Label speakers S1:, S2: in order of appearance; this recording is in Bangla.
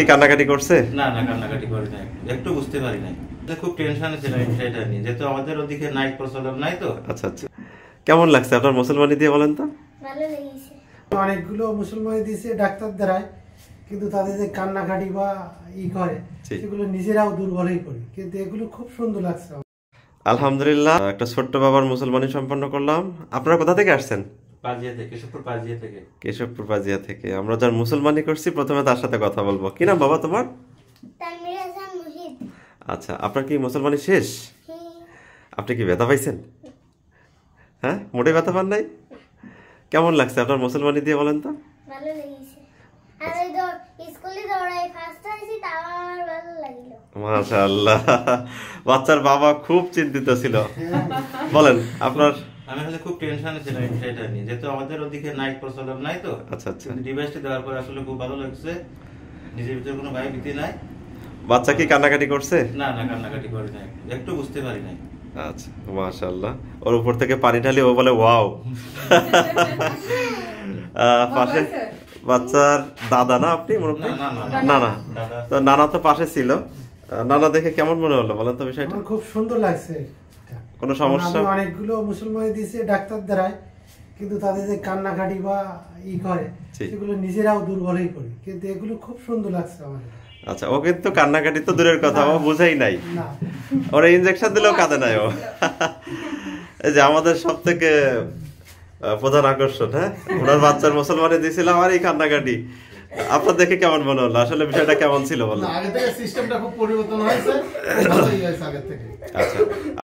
S1: কি কান্নাকাটি করছে?
S2: না না, কান্নাকাটি করে নাই, একটু বুঝতে পারি নাই। খুব টেনশনে ছিলাম সেটা নিয়ে, যেহেতু আমাদের ওদিকে নাইট প্রচলন নাই তো।
S1: আচ্ছা আচ্ছা, কেমন লাগছে আপনার মুসলমানি দিয়ে বলেন তো?
S3: ভালো লেগেছে।
S4: অনেকগুলো মুসলমানি দিয়েছে ডাক্তার দ্বারাই, কিন্তু তাদের যে কান্নাকাটি বা করে সেগুলো নিজেরাও দুর্বল হয়ে পড়ি, কিন্তু এগুলো খুব সুন্দর লাগছে।
S1: আলহামদুলিল্লাহ, একটা ছোট্ট বাবার মুসলমানি সম্পন্ন করলাম। আপনারা কোথা থেকে আসছেন?
S2: পাজিয়া থেকে, কেশবপুর পাজিয়া থেকে।
S1: কেশবপুর পাজিয়া থেকে। আমরা যার মুসলমানি করছি প্রথমে তার সাথে কথা বলবো। কি নাম বাবা তোমার?
S3: তানভীর হাসান মুহিত।
S1: আচ্ছা, আপনার কি মুসলমানি শেষ? আপনি কি ব্যথা পাইছেন? হ্যাঁ, মোটে ব্যথা পান নাই? কেমন লাগছে আপনার মুসলমানি দিয়ে বলেন তো?
S3: ভালো লেগেছে। আর ওই স্কুলে দৌড়াই ফার্স্ট হয়েছি, তাও আমার ভালো লাগলো।
S1: মাশাআল্লাহ, বাচ্চার বাবা খুব চিন্তিত ছিল। বলেন আপনার।
S2: আমি আসলে খুব টেনশনে ছিলাম সেটা নিয়ে, যেহেতু আমাদের ওদিকে নাইট প্রচলন নাই তো।
S1: আচ্ছা আচ্ছা,
S2: ডিভাইসটা দেওয়ার পর আসলে খুব ভালো লাগছে, নিজের ভিতরে কোনো ভয়-ভীতি নাই।
S1: বাচ্চা কি কান্নাকাটি করছে?
S2: না না, কান্নাকাটি করে নাই, একটু বুঝতে পারি নাই।
S1: আচ্ছা, মাশাআল্লাহ। ওর উপর থেকে পানি ঢালি ও বলে ওয়াও। পাশে বাচ্চার দাদা না আপনি? না না, তো নানা তো পাশে ছিল। নানা দেখে কেমন মনে হলো বলেন তো বিষয়টা?
S4: আমার খুব সুন্দর লাগছে।
S1: কোনো সমস্যা?
S4: অনেকগুলো মুসলমানি দিয়েছে ডাক্তার দ্বারাই, কিন্তু তাদের যে কান্নাকাটি বা করে সেগুলো নিজেরাও দুর্বল হয়ে পড়ি, কিন্তু এগুলো খুব সুন্দর লাগছে আমার।
S1: আচ্ছা, ও কিন্তু কান্নাকাটি তো দূরের কথা, ও বুঝাই নাই। ওরা ইনজেকশন দিলেও কাঁদে নাই ও। এই যে আমাদের সব থেকে প্রধান আকর্ষণ, হ্যাঁ, ওনার বাচ্চার মুসলমানি দিয়েছিলাম আর এই কান্নাকাটি। আপনার দেখে কেমন মনে হলো? আসলে বিষয়টা কেমন ছিল বলেন?
S5: আগে থেকে সিস্টেমটা খুব পরিবর্তন হয়েছে, ভালোই হয়েছে আগে থেকে।
S1: আচ্ছা।